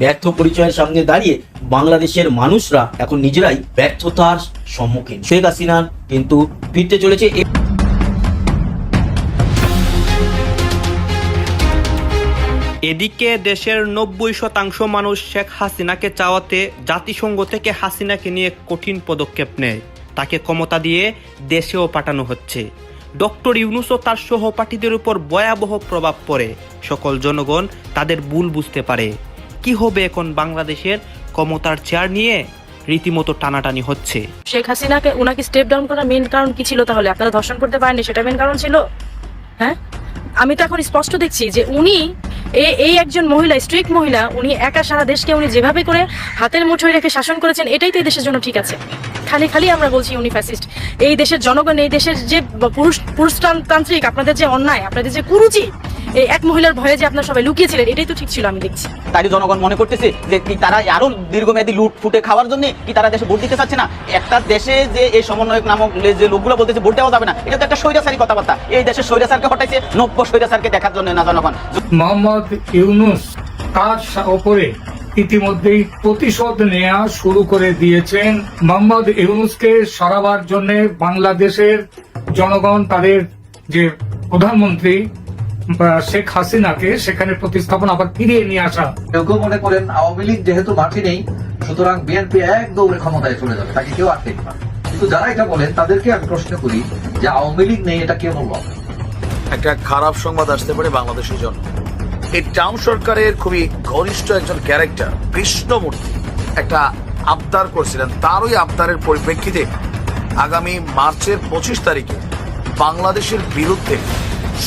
ব্যর্থ পরিচয়ের সামনে দাঁড়িয়ে বাংলাদেশের মানুষরা এখন নিজেরাই ব্যর্থতার সম্মুখীন। শেখ হাসিনা কিন্তু ফিরতে চলেছে। এদিকে দেশের 90% মানুষ শেখ হাসিনাকে চাওয়াতে জাতিসংঘ থেকে হাসিনাকে নিয়ে কঠিন পদক্ষেপ নেয়। তাকে ক্ষমতা দিয়ে দেশেও পাঠানো হচ্ছে। ডক্টর ইউনূস ও তার সহপাঠীদের উপর ভয়াবহ প্রভাব পড়ে। সকল জনগণ তাদের ভুল বুঝতে পারে। কি হবে এখন বাংলাদেশের ক্ষমতার চেয়ার নিয়ে রীতিমতো টানাটানি হচ্ছে। শেখ হাসিনাকে ওনাকে স্টেপ ডাউন করার মেইন কারণ কি ছিল? তাহলে আপনারা ধর্ষণ করতে পারেননি, সেটা মেইন কারণ ছিল? হ্যাঁ, আমি তো এখন স্পষ্ট দেখছি যে উনি এই একজন মহিলা, স্ট্রিক্ট মহিলা, উনি একা সারা দেশকে উনি যেভাবে করে হাতের মুঠোয় রেখে শাসন করেছেন, এটাই তো এই দেশের জন্য ঠিক আছে। খালি আমরা বলছি উনি ফ্যাসিস্ট। এই দেশের জনগণ, এই দেশের যে পুরুষতান্ত্রিক আপনাদের যে অন্যায়, আপনাদের যে কুরুচি, এই এক মহিলার ভয়ে যে আপনারা সবাই লুকিয়েছিলেন, এটাই তো ঠিক ছিল। আমি দেখছি তাই জনগণ মনে করতেছে যে কি তারা আরো দীর্ঘমেয়াদী লুট ফুটে খাওয়ার জন্য কি তারা দেশে ভোট দিতে চাচ্ছে না। একটা দেশে যে এই সমন্বয়ক নামক যে লোকগুলো বলতেছে ভোট দেওয়া যাবে না, এটা তো একটা স্বৈরাচারী কথাবার্তা। এই দেশের স্বৈরাচারকে হটাইছে নব্য স্বৈরাচারকে দেখার জন্য না জনগণ। মোহাম্মদ ইউনূস তার উপরে ইতিমধ্যেই প্রতিশোধ নেওয়া শুরু করে দিয়েছেন। মোহাম্মদ ইউনূসকে সরাবার জন্য বাংলাদেশের জনগণ তাদের যে প্রধানমন্ত্রী শেখ হাসিনাকে সেখানে প্রতিস্থাপন আবার ফিরিয়ে নিয়ে আসা। কেউ কেউ মনে করেন আওয়ামী লীগ যেহেতু মাঠে নেই, সুতরাং বিএনপি এক দৌড়ে ক্ষমতায় চলে যাবে, তাকে কেউ আটকে দিতে পারে। কিন্তু যারা এটা বলেন তাদেরকে আমি প্রশ্ন করি যে আওয়ামী লীগ নেই, এটা কে বলবো? একটা খারাপ সংবাদ আসতে পারে বাংলাদেশের জন্য। এই টাউন সরকারের খুবই ঘনিষ্ঠ একজন ক্যারেক্টার কৃষ্ণমূর্তি একটা আবদার করছিলেন। তার ওই আবদারের পরিপ্রেক্ষিতে আগামী মার্চের 25 তারিখে বাংলাদেশের বিরুদ্ধে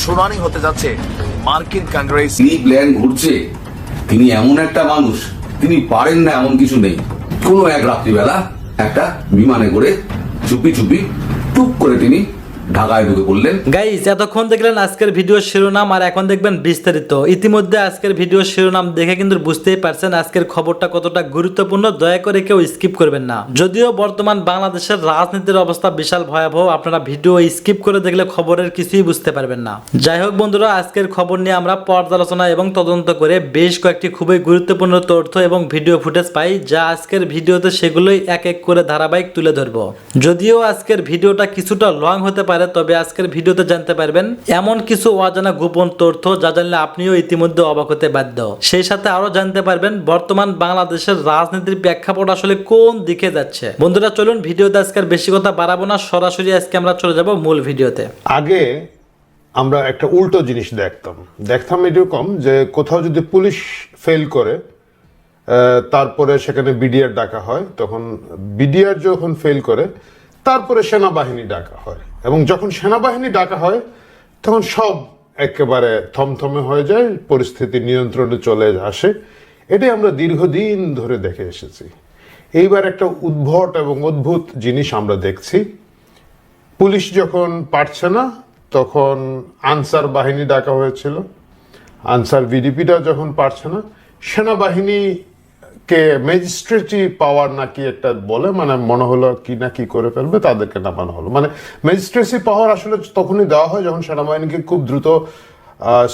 শুনানি হতে যাচ্ছে মার্কিন কংগ্রেস। তিনি প্ল্যান ঘুরছে, তিনি এমন একটা মানুষ, তিনি পারেন না এমন কিছু নেই। কোনো এক রাত্রিবেলা একটা বিমানে করে চুপি চুপি টুক করে তিনি ঢাকায় ঢুকে পড়লেন। গাইস, এতক্ষণ দেখলেন আজকের ভিডিওর শিরোনাম, আর এখন দেখবেন বিস্তারিত। ইতিমধ্যে আজকের ভিডিওর শিরোনাম দেখে কিন্তু বুঝতেই পারছেন আজকের খবরটা কতটা গুরুত্বপূর্ণ। দয়া করে কেউ স্কিপ করবেন না। যদিও বর্তমান বাংলাদেশের রাজনীতির অবস্থা বিশাল ভয়াবহ, আপনারা ভিডিও স্কিপ করে দেখলে খবরের কিছুই বুঝতে পারবেন না। যাই হোক বন্ধুরা, আজকের খবর নিয়ে আমরা পর্যালোচনা এবং তদন্ত করে বেশ কয়েকটি খুবই গুরুত্বপূর্ণ তথ্য এবং ভিডিও ফুটেজ পাই, যা আজকের ভিডিওতে সেগুলোই এক এক করে ধারাবাহিক তুলে ধরবো। যদিও আজকের ভিডিওটা কিছুটা লং হতে পারে, তবে আজকের ভিডিওতে জানতে পারবেন এমন কিছু অজানা গোপন তথ্য যা জানলে আপনিও ইতিমধ্যে অবাক হতে বাধ্য। সেই সাথে আরো জানতে পারবেন বর্তমান বাংলাদেশের রাজনীতির প্রেক্ষাপট আসলে কোন দিকে যাচ্ছে। বন্ধুরা চলুন ভিডিওতে আজকের বেশি কথা বাড়াবো না, সরাসরি আজকে আমরা চলে যাব মূল ভিডিওতে। আগে আমরা একটা উল্টো জিনিস দেখতাম এরকম যে কোথাও যদি পুলিশ ফেল করে তারপরে সেখানে বিডিআর ডাকা হয়, তখন বিডিআর যখন ফেল করে তারপরে সেনাবাহিনী ডাকা হয়, এবং যখন সেনাবাহিনী ডাকা হয় তখন সব একেবারে থমথমে হয়ে যায়, পরিস্থিতি নিয়ন্ত্রণে চলে আসে। এটাই আমরা দীর্ঘদিন ধরে দেখে এসেছি। এইবার একটা উদ্ভট এবং অদ্ভুত জিনিস আমরা দেখছি। পুলিশ যখন পারছে না তখন আনসার বাহিনী ডাকা হয়েছিল, আনসার ভিডিপিটা যখন পারছে না সেনাবাহিনী কে ম্যাজিস্ট্রেটি পাওয়ার নাকি একটা বলে, মানে মনে হলো কি না কি করে ফেলবে, তাদেরকে নামানো হলো। মানে ম্যাজিস্ট্রেসি পাওয়ার আসলে তখনই দেওয়া হয় যখন সেনাবাহিনীকে খুব দ্রুত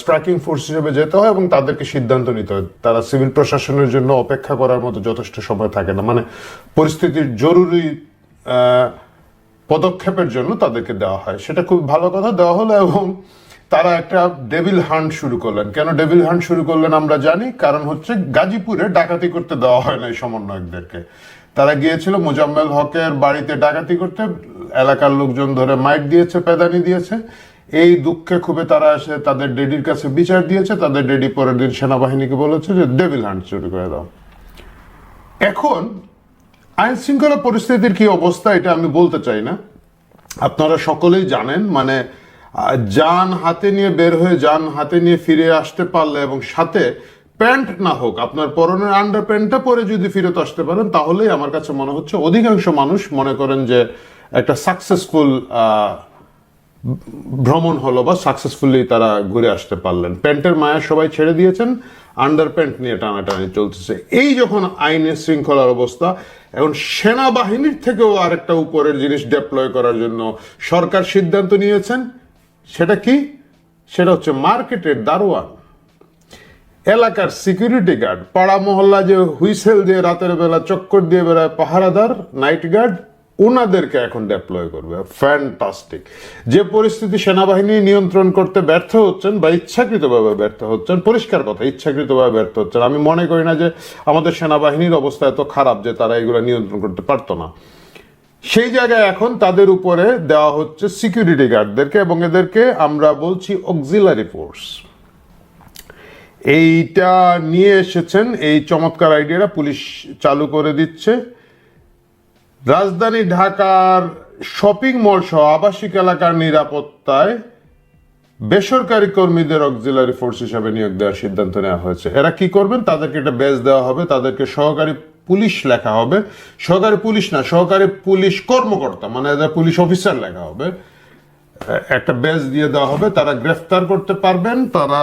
স্ট্রাইকিং ফোর্স হিসেবে যেতে হয় এবং তাদেরকে সিদ্ধান্ত নিতে হয়। তারা সিভিল প্রশাসনের জন্য অপেক্ষা করার মতো যথেষ্ট সময় থাকে না, মানে পরিস্থিতির জরুরি পদক্ষেপের জন্য তাদেরকে দেওয়া হয়। সেটা খুব ভালো কথা, দেওয়া হলো। এবং তারা একটা ডেভিল হান্ট শুরু করলেন। কেন ডেভিল হান্ট শুরু করলেন আমরা জানি, কারণ হচ্ছে গাজীপুরে ডাকাতি করতে দেওয়া হয় না এই সমন্বয়কদেরকে। তারা গিয়েছিল মোজাম্মেল হকের বাড়িতে ডাকাতি করতে, এলাকার লোকজন ধরে মাইট দিয়েছে, পেদানি দিয়েছে। এই দুঃখে খুবই তারা এসে তাদের ডেডির কাছে বিচার দিয়েছে। তাদের ডেডি পরের দিন সেনাবাহিনীকে বলেছে যে ডেভিল হান্ট শুরু করে দাও। এখন আইন শৃঙ্খলা পরিস্থিতির কি অবস্থা এটা আমি বলতে চাই না, আপনারা সকলেই জানেন। মানে যান হাতে নিয়ে বের হয়ে যান হাতে নিয়ে ফিরে আসতে পারলে, এবং সাথে প্যান্ট না হোক, আপনার পরনের আন্ডার প্যান্টটা পরে যদি ফিরত আসতে পারেন, তাহলেই আমার কাছে মনে হচ্ছে অধিকাংশ মানুষ মনে করেন যে একটা সাকসেসফুল ভ্রমণ হলো বা সাকসেসফুলি তারা ঘুরে আসতে পারলেন। প্যান্টের মায়া সবাই ছেড়ে দিয়েছেন, আন্ডার প্যান্ট নিয়ে টানাটানি চলতেছে। এই যখন আইনের শৃঙ্খলার অবস্থা, এখন সেনাবাহিনীর থেকেও আরেকটা উপরের জিনিস ডেপ্লয় করার জন্য সরকার সিদ্ধান্ত নিয়েছেন। সেটা কি? সেটা হচ্ছে মার্কেটের দারোয়ান। এলাকার সিকিউরিটি গার্ড, পাড়া মহল্লা যে হুইসেল দিয়ে রাতের বেলা চক্কর দিয়ে বেড়ায় পাহারাদার, নাইট গার্ড, ওনাদেরকে এখন ডেপ্লয় করবে। ফ্যান্টাস্টিক। যে পরিস্থিতি সেনাবাহিনী নিয়ন্ত্রণ করতে ব্যর্থ হচ্ছেন বা ইচ্ছাকৃতভাবে ব্যর্থ হচ্ছেন, পরিষ্কার কথা ইচ্ছাকৃতভাবে ব্যর্থ হচ্ছেন। আমি মনে করি না যে আমাদের সেনাবাহিনীর অবস্থা এত খারাপ যে তারা এগুলো নিয়ন্ত্রণ করতে পারতো না। সেই জায়গায় এখন তাদের উপরে দেওয়া হচ্ছে সিকিউরিটি গার্ডদেরকে, এবং এদেরকে আমরা বলছি অক্সিলারি ফোর্স। এইটা নিয়ে এসেছেন, এই চমৎকার আইডিয়াটা পুলিশ চালু করে দিচ্ছে। রাজধানী ঢাকার শপিং মল সহ আবাসিক এলাকার নিরাপত্তায় বেসরকারি কর্মীদের অক্সিলারি ফোর্স হিসাবে নিয়োগ দেওয়ার সিদ্ধান্ত নেওয়া হয়েছে। এরা কি করবেন? তাদেরকে একটা ব্যাজ দেওয়া হবে, তাদেরকে সহকারী পুলিশ লেখা হবে, সহকারী পুলিশ না, সহকারী পুলিশ কর্মকর্তা মানে পুলিশ অফিসার লেখা হবে, একটা ব্যাজ দিয়ে দেওয়া হবে। তারা গ্রেফতার করতে পারবেন, তারা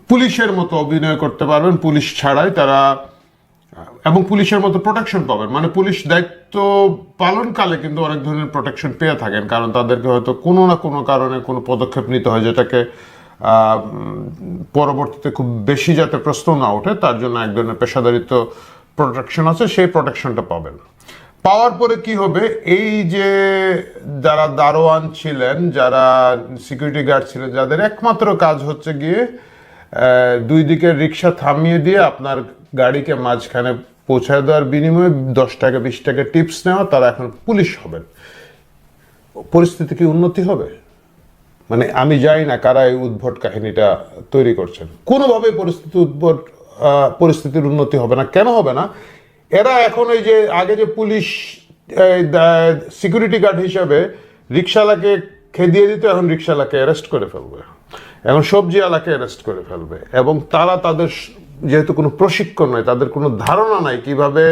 পুলিশের মতো অভিনয় করতে পারবেন পুলিশ ছাড়াই, তারা এবং পুলিশের মতো প্রোটেকশন পাবেন। মানে পুলিশ দায়িত্ব পালনকালে কিন্তু অনেক ধরনের প্রোটেকশন পেয়ে থাকেন, কারণ তাদেরকে হয়তো কোনো না কোনো কারণে কোনো পদক্ষেপ নিতে হয় যেটাকে পরবর্তীতে খুব বেশি যাতে প্রশ্ন না ওঠে তার জন্য এক ধরনের পেশাদারিত্ব প্রোটেকশন আছে, সেই প্রোটেকশনটা পাবেন। পাওয়ার পরে কি হবে? এই যে যারা দারোয়ান ছিলেন, যারা সিকিউরিটি গার্ড ছিলেন, যাদের একমাত্র কাজ হচ্ছে গিয়ে দুই দিকে রিক্সা থামিয়ে দিয়ে আপনার গাড়িকে মাঝখানে পৌঁছায় দেওয়ার বিনিময়ে 10 টাকা 20 টাকা টিপস নেওয়া, তারা এখন পুলিশ হবেন। পরিস্থিতি কি উন্নতি হবে? মানে আমি জানি না কারা এই উদ্ভট কাহিনীটা তৈরি করছেন। কোনোভাবে পরিস্থিতির উন্নতি হবে না। কেন হবে না? এরা এখন ওই যে আগে যে পুলিশ সিকিউরিটি গার্ড হিসাবে রিক্সাওয়ালাকে খেদিয়ে দিত, এখন রিক্সাওয়ালাকে অ্যারেস্ট করে ফেলবে, এখন সবজিওয়ালাকে অ্যারেস্ট করে ফেলবে। এবং তারা তাদের যেহেতু কোনো প্রশিক্ষণ নয়, তাদের কোনো ধারণা নাই কিভাবে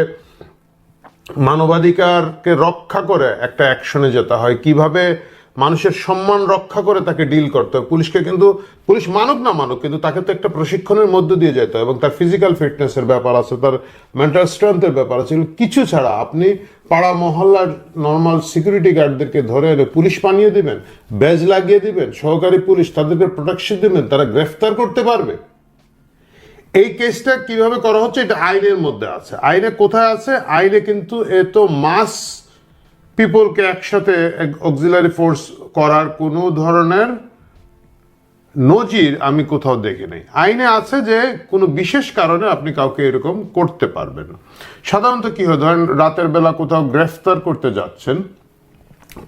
মানবাধিকারকে রক্ষা করে একটা অ্যাকশনে যেতে হয়, কিভাবে মানুষের সম্মান রক্ষা করে তাকে ডিল করতে হয়। পুলিশকে কিন্তু পুলিশ মানুক না মানুক, কিন্তু তাকে তো একটা প্রশিক্ষণের মধ্য দিয়ে যেতে হয়, এবং তার ফিজিক্যাল ফিটনেসের ব্যাপার আছে, তার মেন্টাল স্ট্রেংথের ব্যাপার আছে। কিছু ছাড়া আপনি পাড়া মহল্লার নর্মাল সিকিউরিটি গার্ডদেরকে ধরে এনে পুলিশ বানিয়ে দিবেন, ব্যাজ লাগিয়ে দিবেন, সহকারী পুলিশ, তাদেরকে প্রোটেকশন দিবেন, তারা গ্রেফতার করতে পারবে। এই কেসটা কিভাবে করা হচ্ছে এটা আইনের মধ্যে আছে। আইনে কোথায় আছে? আইনে কিন্তু এত মাস পিপলকে একসাথে অক্সিলারি ফোর্স করার কোনো ধরনের নজির আমি কোথাও দেখি নাই। আইনে আছে যে কোনো বিশেষ কারণে আপনি কাউকে এরকম করতে পারবেন। সাধারণত কি হয়, ধরেন রাতের বেলা কোথাও গ্রেফতার করতে যাচ্ছেন,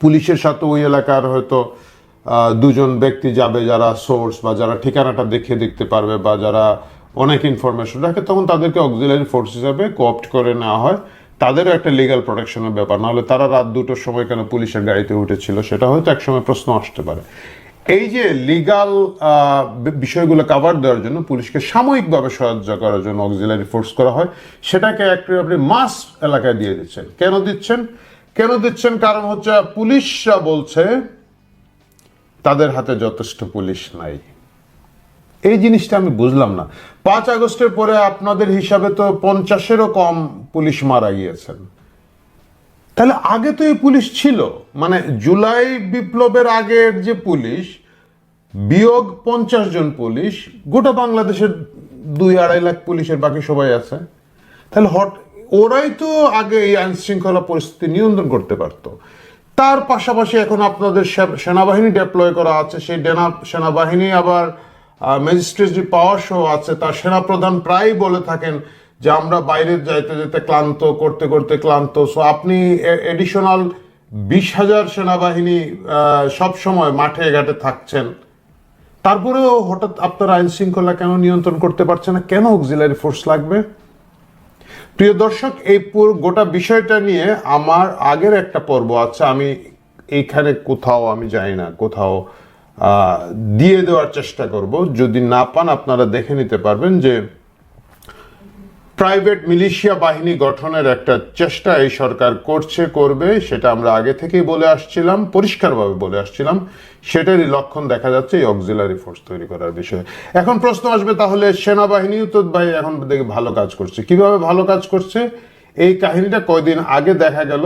পুলিশের সাথে ওই এলাকার হয়তো দুজন ব্যক্তি যাবে যারা সোর্স বা যারা ঠিকানাটা দেখিয়ে দেখতে পারবে বা যারা অনেক ইনফরমেশন রাখে, তখন তাদেরকে অক্সিলারি ফোর্স হিসাবে কোঅপ্ট করে নেওয়া হয়। তাদেরও একটা লিগ্যাল প্রোটেকশনের ব্যাপার, নাহলে তারা রাত 2টোর সময় কেন পুলিশের গাড়িতে উঠেছিল সেটা হয়তো একসময় প্রশ্ন আসতে পারে। এই যে লিগ্যাল বিষয়গুলো কাভার দেওয়ার জন্য পুলিশকে সাময়িকভাবে সাহায্য করার জন্য অক্সিলারি ফোর্স করা হয়, সেটাকে আপনি মাস এলাকায় দিয়ে দিচ্ছেন। কেন দিচ্ছেন? কারণ হচ্ছে পুলিশরা বলছে তাদের হাতে যথেষ্ট পুলিশ নাই। এই জিনিসটা আমি বুঝলাম না। 5 আগস্টের পরে আপনাদের হিসাবে তো 50-এরও কম পুলিশ মারা গিয়েছেন, তাহলে আগে তো এই পুলিশ ছিল। মানে জুলাই বিপ্লবের আগের যে পুলিশ বিয়োগ 50 জন পুলিশ, গোটা বাংলাদেশের 2-2.5 লাখ পুলিশের বাকি সবাই আছে। তাহলে ওরাই তো আগে এই আইন শৃঙ্খলা পরিস্থিতি নিয়ন্ত্রণ করতে পারতো। তার পাশাপাশি এখন আপনাদের সেনাবাহিনী ডেপ্লয় করা আছে, সেই সেনাবাহিনী আবার ম্যাজিস্ট্রেসি পাওয়ার সহ আছে। তার সেনাপ্রধান প্রায় বলে থাকেন যে আমরা বাইরে যাইতে যেতে ক্লান্ত, করতে করতে ক্লান্ত। সো আপনি এডিশনাল 20,000 সেনাবাহিনী সব সময় মাঠে ঘাটে থাকছেন, তারপরেও হঠাৎ আপনার আইন শৃঙ্খলা কেন নিয়ন্ত্রণ করতে পারছে না? কেন অক্সিলারি ফোর্স লাগবে? প্রিয় দর্শক, এই পুরো গোটা বিষয়টা নিয়ে আমার আগের একটা পর্ব আছে, আমি এইখানে কোথাও আমি জানি না, কোথাও দিয়ে দেওয়ার চেষ্টা করব। যদি না পান আপনারা দেখে নিতে পারবেন যে প্রাইভেট মিলিশিয়া বাহিনী গঠনের একটা চেষ্টা এই সরকার করবে, সেটা আমরা আগে থেকেই বলে আসছিলাম, পরিষ্কারভাবে বলে আসছিলাম। সেটারই লক্ষণ দেখা যাচ্ছে এই অক্সিলারি ফোর্স তৈরি করার বিষয়ে। এখন প্রশ্ন আসবে, তাহলে সেনাবাহিনীও তো ভাই এখন দেখে ভালো কাজ করছে। কিভাবে ভালো কাজ করছে? এই কাহিনীটা কয়দিন আগে দেখা গেল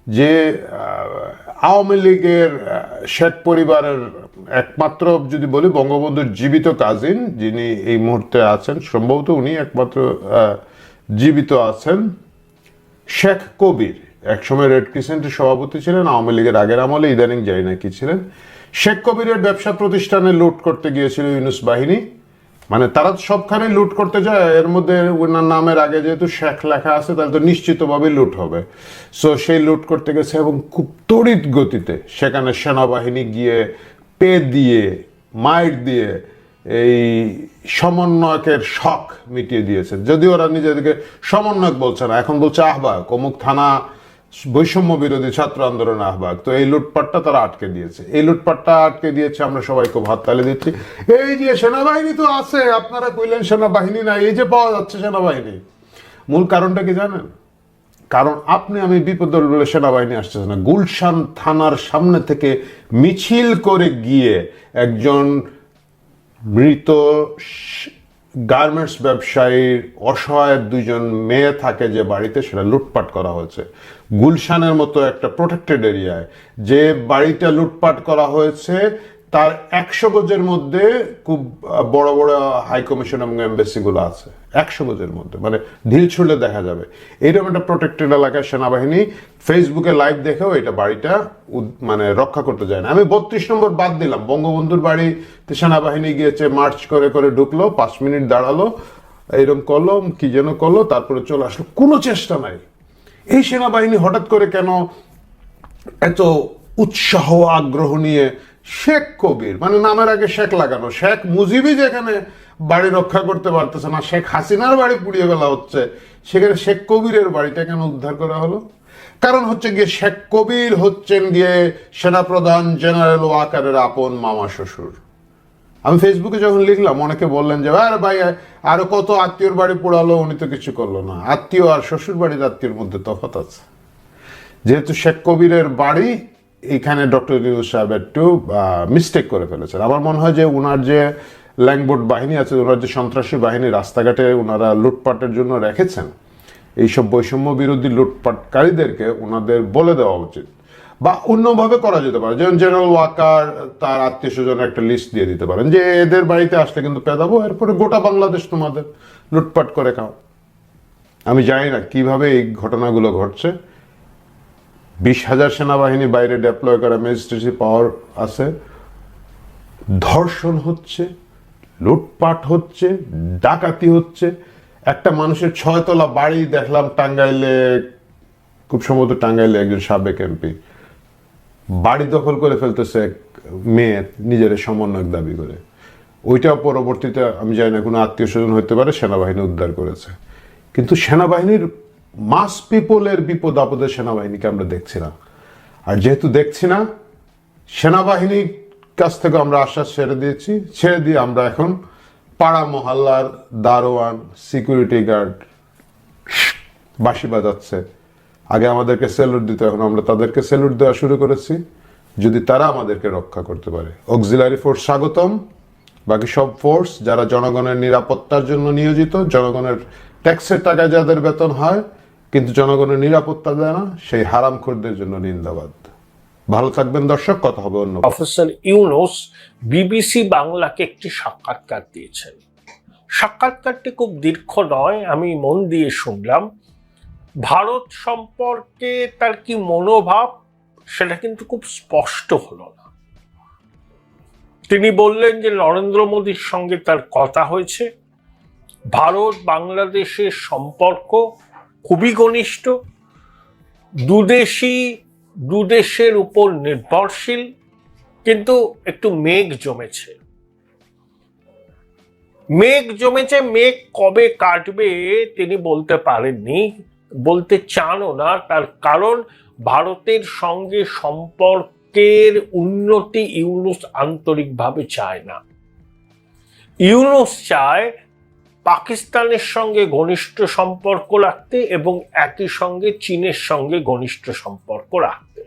যে আওয়ামী লীগের শেখ পরিবারের একমাত্র যদি বলি বঙ্গবন্ধুর জীবিত কাজিন যিনি এই মুহূর্তে আছেন, সম্ভবত উনি একমাত্র জীবিত আছেন, শেখ কবির। একসময় রেড ক্রিসেন্টের সভাপতি ছিলেন আওয়ামী লীগের আগের আমলে, ইদানিং জানি না কি ছিলেন। শেখ কবিরের ব্যবসা প্রতিষ্ঠানে লুট করতে গিয়েছিল ইউনুস বাহিনী। মানে তারা সবখানে লুট করতে যায়, এর মধ্যে ওনার নামের আগে যেহেতু শেখ লেখা আছে তাহলে তো নিশ্চিতভাবে লুট হবে। সো সেই লুট করতে গেছে এবং খুব তড়িৎ গতিতে সেখানে সেনাবাহিনী গিয়ে পে দিয়ে মাইর দিয়ে এই সমন্বয়কের শখ মিটিয়ে দিয়েছে। যদিও ওরা নিজেদেরকে সমন্বয়ক বলছে না, এখন বলছে আহ্বায়ক, অমুক থানা বৈষম্য বিরোধী ছাত্র আন্দোলন আহ্বায়ক। তো এই লুটপাটটা তারা আটকে দিয়েছে, এই লুটপাটটা আটকে দিয়েছে, আমরা সবাই খুব হাততালি দিচ্ছি। এই যে সেনাবাহিনী তো আছে, আপনারা কইলেন সেনাবাহিনী না, এই যে পাওয়া যাচ্ছে সেনাবাহিনী, মূল কারণটা কি জানেন? কারণ আপনি আমি বিপদ বলে সেনাবাহিনী আসতেছে না। গুলশান থানার সামনে থেকে মিছিল করে গিয়ে একজন মৃত গার্মেন্টস ব্যবসায়ীর অসহায় দুইজন মেয়ে থাকে যে বাড়িতে, সেটা লুটপাট করা হয়েছে। গুলশানের মতো একটা প্রোটেক্টেড এরিয়ায় যে বাড়িটা লুটপাট করা হয়েছে তার 100 গজের মধ্যে খুব বড় বড় হাই কমিশন এবং এমবেসিগুলো আছে, 100 গজের মধ্যে, মানে ঢিল ছুড়লে দেখা যাবে। এইরকম একটা প্রোটেক্টেড এলাকায় সেনাবাহিনী ফেসবুকে লাইভ দেখেও এটা বাড়িটা মানে রক্ষা করতে যায় না। আমি 32 নম্বর বাদ দিলাম, বঙ্গবন্ধুর বাড়িতে সেনাবাহিনী গিয়েছে, মার্চ করে করে ঢুকলো, 5 মিনিট দাঁড়ালো, এইরকম করলো, কি যেন করলো, তারপরে চলে আসলো, কোনো চেষ্টা নাই। এই সেনাবাহিনী হঠাৎ করে কেন এত উৎসাহ আগ্রহ নিয়ে শেখ কবির, মানে নামের আগে শেখ লাগানো, শেখ মুজিবই যেখানে বাড়ি রক্ষা করতে পারতেছে না, শেখ হাসিনার বাড়ি পুড়িয়ে ফেলা হচ্ছে, সেখানে শেখ কবিরের বাড়িটা কেন উদ্ধার করা হলো? কারণ হচ্ছে গিয়ে শেখ কবির হচ্ছেন গিয়ে সেনাপ্রধান জেনারেল ওয়াকারের আপন মামা শ্বশুর। আমি ফেসবুকে যখন লিখলাম অনেকে বললেন যে আরে ভাই আরো কত আত্মীয়র বাড়ি পোড়ালো, উনি তো কিছু করলো না। আত্মীয় আর শ্বশুর বাড়ির আত্মীয়র মধ্যে তফাৎ আছে। যেহেতু শেখ কবিরের বাড়ি, এখানে ডক্টর ইউনূস সাহেব একটু মিস্টেক করে ফেলেছেন। আমার মনে হয় যে ওনার যে ল্যাংবোট বাহিনী আছে, ওনার যে সন্ত্রাসী বাহিনী রাস্তাঘাটে ওনারা লুটপাটের জন্য রেখেছেন, এইসব বৈষম্য বিরোধী লুটপাটকারীদেরকে ওনাদের বলে দেওয়া উচিত, বা অন্যভাবে করা যেতে পারে। যেমন জেনারেল ওয়াকার তার আত্মীয় স্বজনের একটা লিস্ট দিয়ে দিতে পারেন যে এদের বাড়িতে আসলে কিন্তু পেদাবো, এরপরে গোটা বাংলাদেশ তোমাদের লুটপাট করে খাও। আমি জানি না কিভাবে এই ঘটনাগুলো ঘটছে। 20,000 সেনাবাহিনী বাইরে ডেপ্লয় করা, ম্যাজিস্ট্রেসি পাওয়ার আছে, ধর্ষণ হচ্ছে, লুটপাট হচ্ছে, ডাকাতি হচ্ছে। একটা মানুষের 6 তলা বাড়ি দেখলাম টাঙ্গাইলে, খুব সম্ভবত টাঙ্গাইলে একজন সাবেক এমপি বাড়ি দখল করে ফেলতেছে এক মেয়ে নিজের সমন্বয়ক দাবি করে। ওইটা পরবর্তীতে আমি জানি না কোনো আত্মীয় স্বজন হতে পারে, সেনাবাহিনী উদ্ধার করেছে। কিন্তু সেনাবাহিনীর মাস পিপলের বিপদ আপদে সেনাবাহিনীকে আমরা দেখছি না। আর যেহেতু দেখছি না, সেনাবাহিনীর কাছ থেকে আমরা আশ্বাস ছেড়ে দিয়ে আমরা এখন পাড়া মহল্লার দারোয়ান, সিকিউরিটি গার্ড বাঁশি বাজাচ্ছে। আগে আমাদেরকে স্যালুট দিত, এখন আমরা তাদেরকে স্যালুট দেওয়া শুরু করেছি যদি তারা আমাদেরকে রক্ষা করতে পারে। অক্সিলারি ফোর্স স্বাগতম, বাকি সব ফোর্স যারা জনগণের নিরাপত্তার জন্য নিয়োজিত, জনগণের ট্যাক্সের টাকায় যাদের বেতন হয় কিন্তু জনগণের নিরাপত্তা দেয় না, সেই হারামখোরদের জন্য নিন্দাবাদ। ভালো থাকবেন দর্শক, কথা হবে অন্য। প্রফেসর ইউনূস বিবিসি বাংলাকে একটি সাক্ষাৎকার দিয়েছেন। সাক্ষাৎকারটি খুব দীর্ঘ নয়, আমি মন দিয়ে শুনলাম। ভারত সম্পর্কে তার কি মনোভাব সেটা কিন্তু খুব স্পষ্ট হলো না। তিনি বললেন যে নরেন্দ্র মোদীর সঙ্গে তার কথা হয়েছে, ভারত বাংলাদেশের সম্পর্ক খুবই ঘনিষ্ঠ, দুদেশের উপর নির্ভরশীল, কিন্তু একটু মেঘ জমেছে। মেঘ কবে কাটবে তিনি বলতে পারেননি, বলতে চানও না। তার কারণ ভারতের সঙ্গে সম্পর্কের উন্নতি ইউনূস আন্তরিকভাবে চায় না। ইউনূস চায় পাকিস্তানের সঙ্গে ঘনিষ্ঠ সম্পর্ক রাখতে এবং একই সঙ্গে চীনের সঙ্গে ঘনিষ্ঠ সম্পর্ক রাখতে।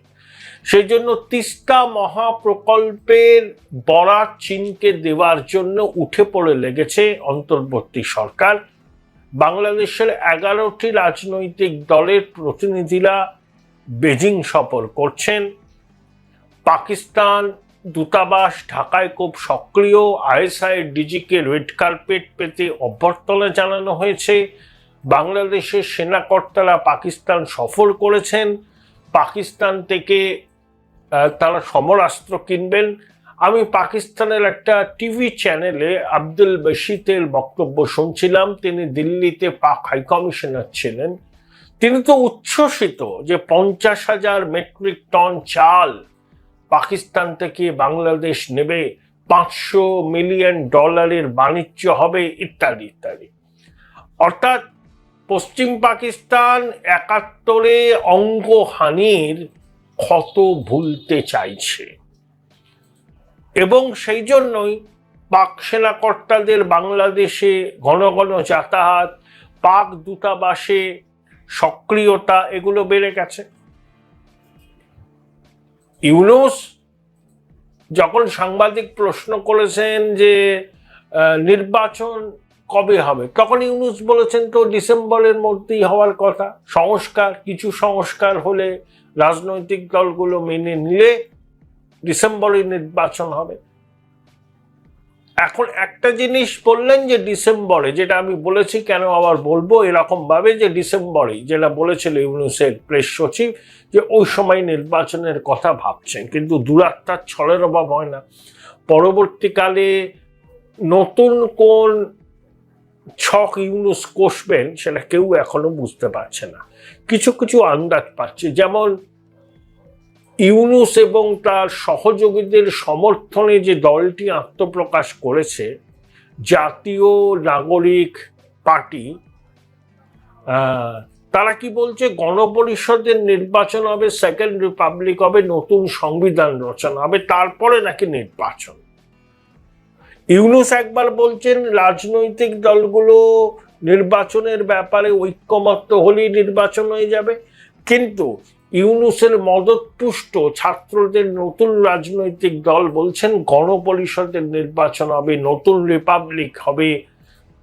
সেই জন্য তিস্তা মহাপ্রকল্পের বরাত চীনকে দেওয়ার জন্য উঠে পড়ে লেগেছে অন্তর্বর্তী সরকার। বাংলাদেশের 11টি রাজনৈতিক দলের প্রতিনিধিরা বেজিং সফর করছেন। পাকিস্তান দূতাবাস ঢাকায় খুব সক্রিয়, আইএসআই ডিজিকে রেড কার্পেট পেতে অভ্যর্থনা জানানো হয়েছে, বাংলাদেশের সেনাকর্তারা পাকিস্তান সফর করেছেন, পাকিস্তান থেকে তারা সমরাস্ত্র কিনবেন। আমি পাকিস্তানের একটা টিভি চ্যানেলে আব্দুল বশিতের বক্তব্য শুনছিলাম, তিনি দিল্লিতে পাক হাইকমিশনার ছিলেন। তিনি তো উচ্ছ্বসিত যে 50,000 মেট্রিক টন চাল পাকিস্তান থেকে বাংলাদেশ নেবে, $500 মিলিয়ন বাণিজ্য হবে ইত্যাদি ইত্যাদি। অর্থাৎ পশ্চিম পাকিস্তান 71-এ অঙ্গহানির ক্ষত ভুলতে চাইছে এবং সেই জন্যই পাক সেনাকর্তাদের বাংলাদেশে ঘন ঘন যাতায়াত, পাক দূতাবাসে সক্রিয়তা এগুলো বেড়ে গেছে। ইউনূস যখন সাংবাদিক প্রশ্ন করেছেন যে নির্বাচন কবে হবে, তখন ইউনূস বলেছেন তো ডিসেম্বরের মধ্যেই হওয়ার কথা, কিছু সংস্কার হলে রাজনৈতিক দলগুলো মেনে নিলে ডিসেম্বরে নির্বাচন হবে। এখন একটা জিনিস বললেন যে ডিসেম্বরে, যেটা আমি বলেছি, কেন আবার বলবো এরকম ভাবে, যে ডিসেম্বরেই যেটা বলেছিল ইউনূসের প্রেস সচিব, যে ওই সময় নির্বাচনের কথা ভাবছেন, কিন্তু দূরাত্মার ছলের অভাব হয় না। পরবর্তীকালে নতুন কোন ছক ইউনূস কষবেন সেটা কেউ এখনো বুঝতে পারছে না, কিছু কিছু আন্দাজ পাচ্ছে। যেমন ইউনূস এবং তার সহযোগীদের সমর্থনে যে দলটি আত্মপ্রকাশ করেছে, জাতীয় নাগরিক পার্টি, তারা কি বলছে, গণপরিষদের নির্বাচন হবে, সেকেন্ড রিপাবলিক হবে, নতুন সংবিধান রচনা হবে, তারপরে নাকি নির্বাচন। ইউনূস একবার বলছেন রাজনৈতিক দলগুলো নির্বাচনের ব্যাপারে ঐক্যমত্য হলেই নির্বাচন হয়ে যাবে, কিন্তু ইউনূসের মদতপুষ্ট ছাত্রদের নতুন রাজনৈতিক দল বলছেন গণপরিষদের নির্বাচন হবে, নতুন রিপাবলিক হবে,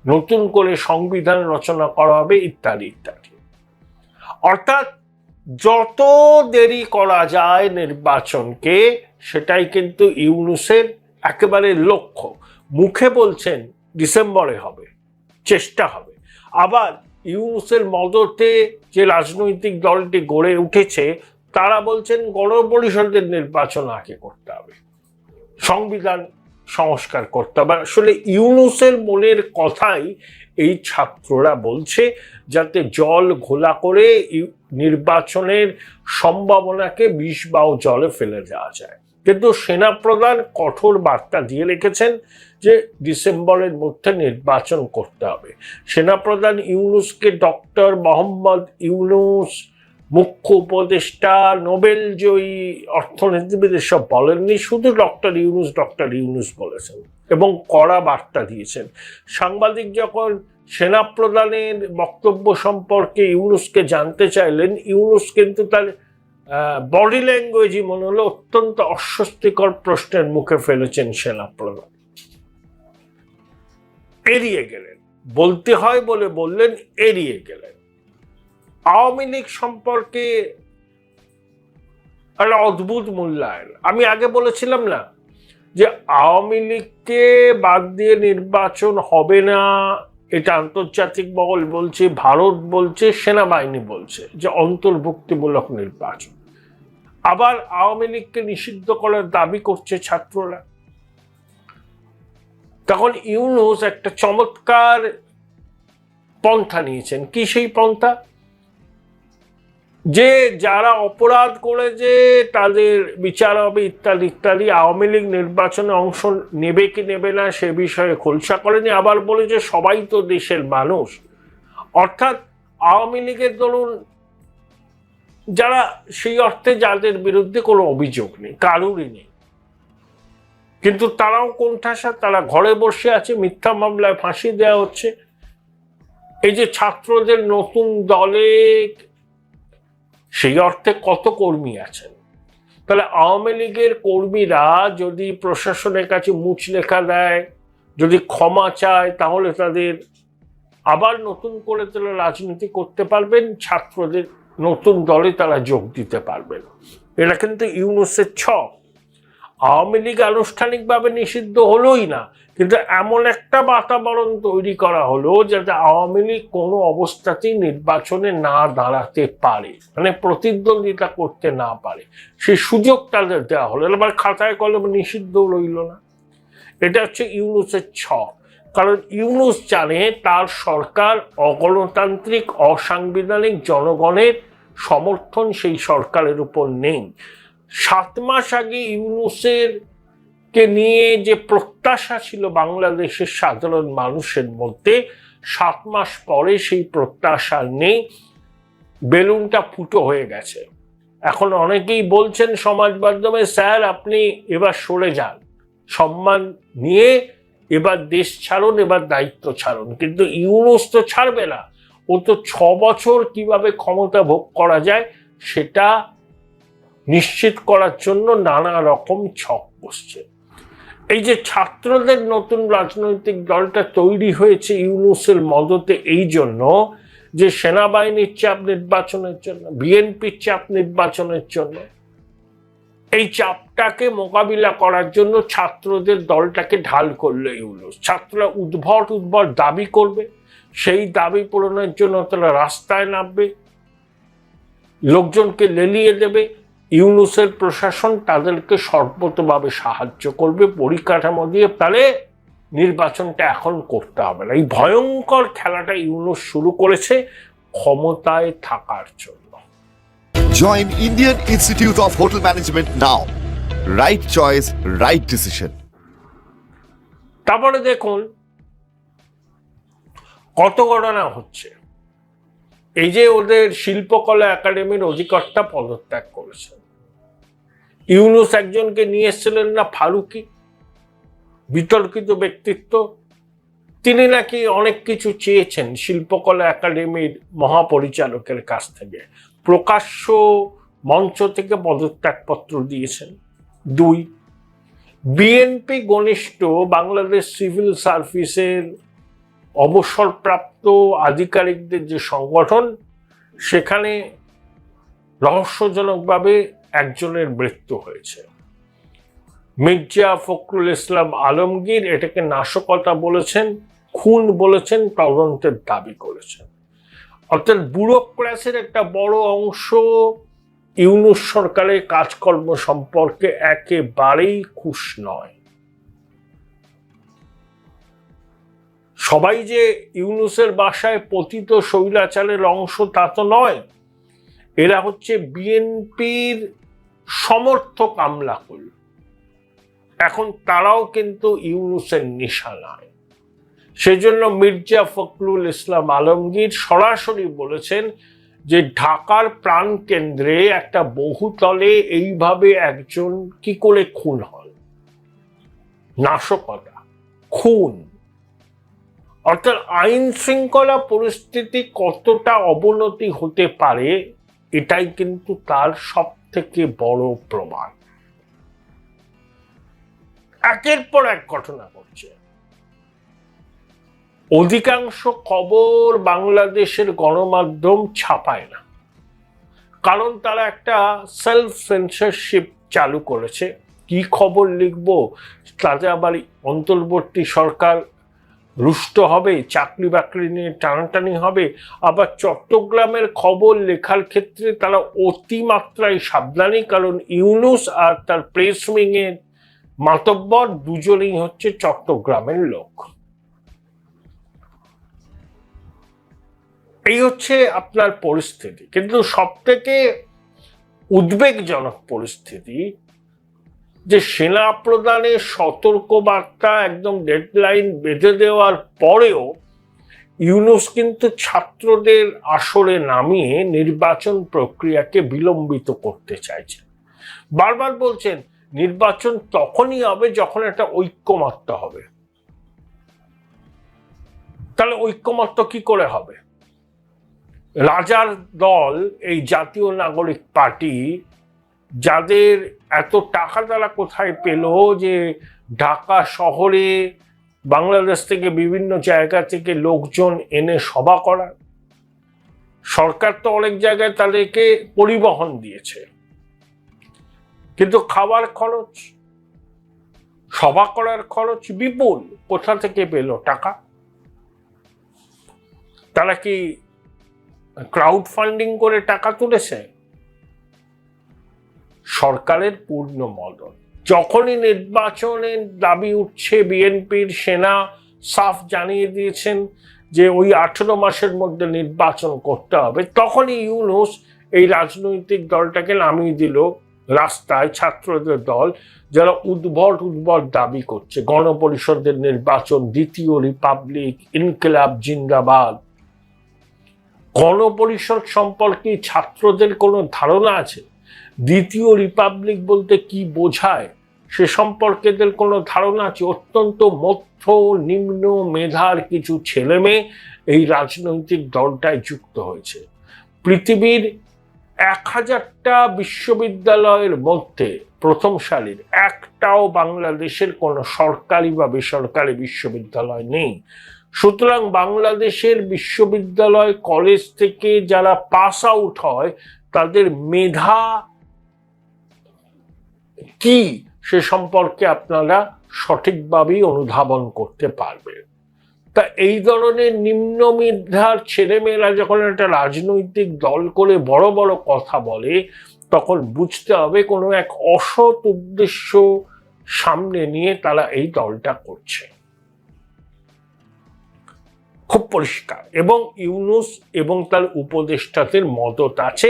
নতুন করে সংবিধান রচনা করা হবে ইত্যাদি ইত্যাদি। অর্থাৎ যত দেরি করা যায় নির্বাচনকে, সেটাই কিন্তু ইউনূসের একেবারে লক্ষ্য। মুখে বলছেন ডিসেম্বরে হবে, চেষ্টা হবে, আবার ইউনূসের মদতে যে রাজনৈতিক দলটি গড়ে উঠেছে তারা বলছেন গণপরিষদের নির্বাচন আগে করতে হবে, সংবিধান সংস্কার করতে হবে। আসলে ইউনূসের মনের কথাই এই ছাত্ররা বলছে, যাতে জল ঘোলা করে নির্বাচনের সম্ভাবনাকে বিষ বাও জলে ফেলে দেওয়া যায়। কিন্তু সেনাপ্রধান কঠোর বার্তা দিয়ে রেখেছেন যে ডিসেম্বরের মধ্যে নির্বাচন করতে হবে। সেনাপ্রধান ইউনূসকে ডক্টর মোহাম্মদ ইউনূস, মুখ্য উপদেষ্টা, নোবেল জয়ী অর্থনীতিবিদ এসব বলেননি, শুধু ডক্টর ইউনূস বলেছেন এবং কড়া বার্তা দিয়েছেন। সাংবাদিক যখন সেনাপ্রধানের বক্তব্য সম্পর্কে ইউনূসকে জানতে চাইলেন, ইউনূস কিন্তু তার বডি ল্যাঙ্গুয়েজই মনে হলো অত্যন্ত অস্বস্তিকর প্রশ্নের মুখে ফেলেছেন সেনাপ্রধান। এড়িয়ে গেলেন, বলতে হয় বলে বললেন, এড়িয়ে গেলেন। আওয়ামী লীগ সম্পর্কে একটা অদ্ভুত মূল্যায়ন। আমি আগে বলেছিলাম না যে আওয়ামী লীগকে বাদ দিয়ে নির্বাচন হবে না, এটা আন্তর্জাতিক মহল বলছে, ভারত বলছে, সেনাবাহিনী বলছে যে অন্তর্ভুক্তিমূলক নির্বাচন। আবার আওয়ামী লীগকে নিষিদ্ধ করার দাবি করছে ছাত্ররা। তখন ইউনূস একটা চমৎকার পন্থা নিয়েছেন। কি সেই পন্থা? যে যারা অপরাধ করেছে তাদের বিচার হবে ইত্যাদি ইত্যাদি। আওয়ামী লীগ নির্বাচনে অংশ নেবে কি নেবে না সে বিষয়ে খোলসা করেনি। আবার বলে যে সবাই তো দেশের মানুষ, অর্থাৎ আওয়ামী লীগের ধরুন যারা সেই অর্থে যাদের বিরুদ্ধে কোনো অভিযোগ নেই, কারুরই নেই, কিন্তু তারাও কোণঠাসা, তারা ঘরে বসে আছে, মিথ্যা মামলায় ফাঁসি দেওয়া হচ্ছে। এই যে ছাত্রদের নতুন দলে সেই অর্থে কত কর্মী আছেন, তাহলে আওয়ামী লীগের কর্মীরা যদি প্রশাসনের কাছে মুচলেখা দেয়, যদি ক্ষমা চায়, তাহলে তাদের আবার নতুন করে তারা রাজনীতি করতে পারবেন, ছাত্রদের নতুন দলে তারা যোগ দিতে পারবেন। এটা কিন্তু ইউনূসের ছক। আওয়ামী লীগ আনুষ্ঠানিকভাবে নিষিদ্ধ হলোই না, কিন্তু এমন একটা বাতাবরণ তৈরি করা হলো যাতে আওয়ামী লীগ কোনো অবস্থাতেই নির্বাচনে না দাঁড়াতে পারে, মানে প্রতিদ্বন্দ্বিতা করতে না পারে, সেই সুযোগ তাদের দেওয়া হলো। এবার খাতায় কলমে নিষিদ্ধ রইল না। এটা হচ্ছে ইউনূসের ছক। কারণ ইউনূস জানে তার সরকার অগণতান্ত্রিক, অসাংবিধানিক, জনগণের সমর্থন সেই সরকারের উপর নেই। 7 মাস আগে ইউনূসের কে নিয়ে যে প্রত্যাশা ছিল বাংলাদেশের সাধারণ মানুষের মধ্যে, 7 মাস পরে সেই প্রত্যাশা নেই, বেলুনটা ফুটো হয়ে গেছে। এখন অনেকেই বলছেন সমাজ মাধ্যমে, স্যার আপনি এবার সরে যান, সম্মান নিয়ে এবার দেশ ছাড়ুন, এবার দায়িত্ব ছাড়ুন। কিন্তু ইউনূস তো ছাড়বে না, ও তো 6 বছর কিভাবে ক্ষমতা ভোগ করা যায় সেটা নিশ্চিত করার জন্য নানা রকম ছক বসছে। এই যে ছাত্রদের নতুন রাজনৈতিক দলটা তৈরি হয়েছে ইউনূসের মদতে, এই জন্য যে সেনাবাহিনীর চাপ নির্বাচনের জন্য, বিএনপির চাপ নির্বাচনের জন্য, এই চাপটাকে মোকাবিলা করার জন্য ছাত্রদের দলটাকে ঢাল করলো ইউনূস। ছাত্ররা উদ্ভট দাবি করবে, সেই দাবি পূরণের জন্য তারা রাস্তায় নামবে, লোকজনকে লেলিয়ে দেবে। ইউনূসের প্রশাসন তাদেরকে সর্বতভাবে সাহায্য করবে পরিকাঠামো দিয়ে, তাহলে নির্বাচনটা এখন করতে হবে না। এই ভয়ঙ্কর খেলাটা ইউনূস শুরু করেছে ক্ষমতায় থাকার জন্য। Join Indian Institute of Hotel Management now. Right choice, right decision. তারপরে দেখুন কত ঘটনা হচ্ছে। এই যে ওদের শিল্পকলা একাডেমির অধিকর্তা পদত্যাগ করেছেন, ইউনূস একজনকে নিয়ে এসেছিলেন না, ফারুকি, বিতর্কিত ব্যক্তিত্ব, তিনি নাকি অনেক কিছু চেয়েছেন শিল্পকলা একাডেমির মহাপরিচালকের কাছ থেকে, প্রকাশ্য মঞ্চ থেকে পদত্যাগপত্র দিয়েছেন। 2, বিএনপি ঘনিষ্ঠ বাংলাদেশ সিভিল সার্ভিসের অবসরপ্রাপ্ত আধিকারিকদের যে সংগঠন, সেখানে রহস্যজনকভাবে একজনের মৃত্যু হয়েছে। মির্জা ফখরুল ইসলাম আলমগীর এটাকে নাশকতা বলেছেন, খুন বলেছেন, তদন্তের দাবি করেছেন। অর্থাৎ ব্যুরোক্রেসির একটা বড় অংশ ইউনূস সরকারের কাজকর্ম সম্পর্কে একেবারেই খুশ নয়। সবাই যে ইউনূসের বাসায় পতিত স্বৈরাচারের অংশ তা তো নয়, এরা হচ্ছে বিএনপির সমর্থক আমলাকুল। এখন তারাও কিন্তু ইউনূসের নিশানায়। সেজন্য মির্জা ফখরুল ইসলাম আলমগীর সরাসরি বলেছেন যে ঢাকার প্রাণকেন্দ্রে একটা বহুতলে এইভাবে একজন কি করে খুন হন, নাশকতা, খুন। অর্থাৎ আইন শৃঙ্খলা পরিস্থিতি কতটা অবনতি হতে পারে এটাই কিন্তু তার সব থেকে বড় প্রমাণ। একের পর এক ঘটনা ঘটছে। অধিকাংশ খবর বাংলাদেশের গণমাধ্যম ছাপায় না, কারণ তারা একটা সেলফ সেন্সরশিপ চালু করেছে। কি খবর লিখবো, তাতে আবার অন্তর্বর্তী সরকার রুষ্ট হবে, চাকরি বাকরি নিয়ে টানাটানি হবে। আবার চট্টগ্রামের খবর লেখার ক্ষেত্রে তারা অতিমাত্রায় সাবধানী, কারণ ইউনূস আর তার প্রেস উইং এর মাতব্বর দুজনেই হচ্ছে চট্টগ্রামের লোক। এই হচ্ছে আপনার পরিস্থিতি। কিন্তু সব থেকে উদ্বেগজনক পরিস্থিতি যে সেনা প্রধানের সতর্কবার্তা একদম ডেডলাইন বেঁধে দেওয়ার পরেও ইউনূস কিন্তু ছাত্রদের আসরে নামিয়ে নির্বাচন প্রক্রিয়াকে বিলম্বিত করতে চাইছেন। বারবার বলছেন নির্বাচন তখনই হবে যখন একটা ঐক্যমত্য হবে। তাহলে ঐক্যমত্য কি করে হবে? রাজার দল এই জাতীয় নাগরিক পার্টি, যাদের এত টাকা তারা কোথায় পেল যে ঢাকা শহরে বাংলাদেশ থেকে বিভিন্ন জায়গা থেকে লোকজন এনে সভা করা। সরকার তো অনেক জায়গায় তাদেরকে পরিবহন দিয়েছে, কিন্তু খাবার খরচ, সভা করার খরচ বিপুল, কোথা থেকে পেল টাকা? তারা কি ক্রাউড ফান্ডিং করে টাকা তুলেছে? সরকারের পূর্ণ মদত। যখনই নির্বাচনের দাবি উঠছে, বিএনপির সেনা সাফ জানিয়ে দিয়েছেন যে ওই 18 মাসের মধ্যে নির্বাচন করতে হবে, তখনই ইউনূস এই রাজনৈতিক দলটাকে নামিয়ে দিল রাস্তায়, ছাত্রদের দল, যারা উদ্ভট দাবি করছে গণপরিষদের নির্বাচন, দ্বিতীয় রিপাবলিক, ইনকিলাব জিন্দাবাদ। গণপরিষদ সম্পর্কে ছাত্রদের কোনো ধারণা আছে? দ্বিতীয় রিপাবলিক বলতে কি বোঝায় সে সম্পর্কে এদের কোনো ধারণা আছে? অত্যন্ত মধ্য নিম্ন মেধার কিছু ছেলে মেয়ে এই রাজনৈতিক দলটায় যুক্ত হয়েছে। পৃথিবীর 1000টা বিশ্ববিদ্যালয়ের মধ্যে প্রথম সারির একটাও বাংলাদেশের কোনো সরকারি বা বেসরকারি বিশ্ববিদ্যালয় নেই। সুতরাং বাংলাদেশের বিশ্ববিদ্যালয় কলেজ থেকে যারা পাস আউট হয় তাদের মেধা কি সে সম্পর্কে আপনারা সঠিকভাবেই অনুধাবন করতে পারবেন। তা এই ধরনের নিম্ন মেধার ছেলেমেয়েরা যখন একটা রাজনৈতিক দল করে বড় বড় কথা বলে, তখন বুঝতে হবে কোনো এক অসৎ উদ্দেশ্য সামনে নিয়ে তারা এই দলটা করছে। খুব পরিষ্কার। এবং ইউনূস এবং তার উপদেষ্টাদের মদত আছে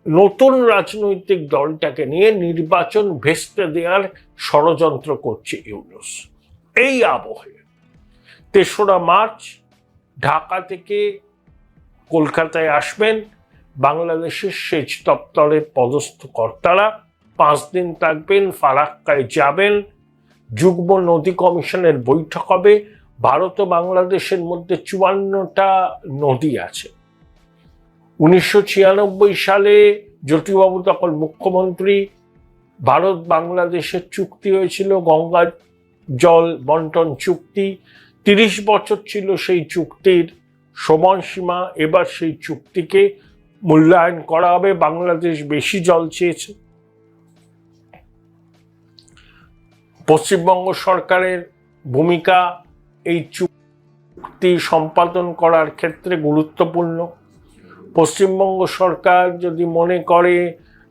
নতুন রাজনৈতিক দলটাকে নিয়ে নির্বাচন ভেস্তে দেওয়ার ষড়যন্ত্র করছে ইউনূস। এই আবহে 3রা মার্চ ঢাকা থেকে কলকাতায় আসবেন বাংলাদেশের সেচ দপ্তরের পদস্থ কর্তারা। 5 দিন থাকবেন, ফারাক্কায় যাবেন, যুগ্ম নদী কমিশনের বৈঠক হবে। ভারত ও বাংলাদেশের মধ্যে 54টা নদী আছে। 1996 সালে জ্যোতিবাবু তখন মুখ্যমন্ত্রী, ভারত বাংলাদেশের চুক্তি হয়েছিল, গঙ্গা জল বন্টন চুক্তি। 30 বছর ছিল সেই চুক্তির সময়সীমা। এবার সেই চুক্তিকে মূল্যায়ন করা হবে। বাংলাদেশ বেশি জল চেয়েছে। পশ্চিমবঙ্গ সরকারের ভূমিকা এই চুক্তি সম্পাদন করার ক্ষেত্রে গুরুত্বপূর্ণ। পশ্চিমবঙ্গ সরকার যদি মনে করে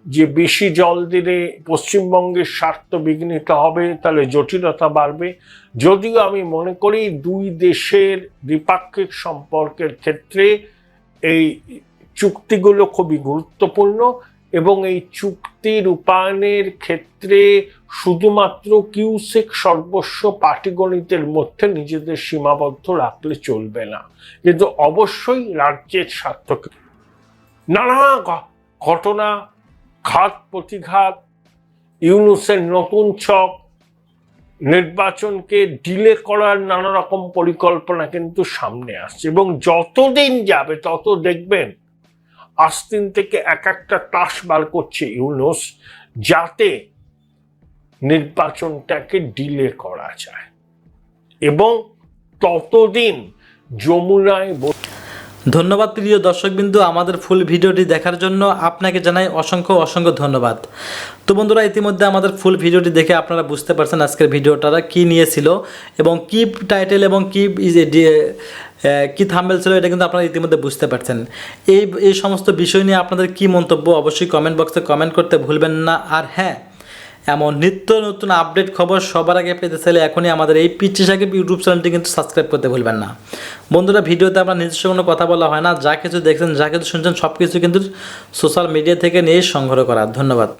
যে বেশি জল দিলে পশ্চিমবঙ্গের স্বার্থ বিঘ্নিত হবে, তাহলে জটিলতা বাড়বে। যদিও আমি মনে করি দুই দেশের দ্বিপাক্ষিক সম্পর্কের ক্ষেত্রে এই চুক্তিগুলো খুবই গুরুত্বপূর্ণ এবং এই চুক্তি রূপায়ণের ক্ষেত্রে শুধুমাত্র কিউসেক সর্বস্ব পাটিগণিতের মধ্যে নিজেদের সীমাবদ্ধ রাখলে চলবে না, কিন্তু অবশ্যই রাজ্যের স্বার্থকে। নানা ঘটনা, ঘাত প্রতিঘাত, ইউনূসের নতুন ছক, নির্বাচনকে ডিলে করার নানা রকম পরিকল্পনা কিন্তু সামনে আসছে এবং যতদিন যাবে তত দেখবেন আস্তিন থেকে এক একটা তাস বার করছে ইউনূস, যাতে নির্বাচনটাকে ডিলে করা যায় এবং ততদিন যমুনায়। ধন্যবাদ প্রিয় দর্শকবিন্দু, আমাদের ফুল ভিডিওটি দেখার জন্য আপনাকে জানাই অসংখ্য অসংখ্য ধন্যবাদ। তো বন্ধুরা, ইতিমধ্যে আমাদের ফুল ভিডিওটি দেখে আপনারা বুঝতে পারছেন আজকের ভিডিওটা কী নিয়েছিল এবং কী টাইটেল এবং কী থাম্বনেল ছিল, এটা কিন্তু আপনারা ইতিমধ্যে বুঝতে পারছেন। এই সমস্ত বিষয় নিয়ে আপনাদের কী মন্তব্য অবশ্যই কমেন্ট বক্সে কমেন্ট করতে ভুলবেন না। আর হ্যাঁ, এমন নিত্য নতুন আপডেট খবর সবার আগে পেতে চাইলে এখনই আমাদের এই পিচ্চি সাকিব ইউটিউব চ্যানেলটি কিন্তু সাবস্ক্রাইব করতে ভুলবেন না। বন্ধুরা, ভিডিওতে আমরা নিজস্ব কোনো কথা বলা হয় না, যা কিছু দেখছেন, যা কিছু শুনছেন সব কিছু কিন্তু সোশ্যাল মিডিয়া থেকে নিয়ে সংগ্রহ করা। ধন্যবাদ।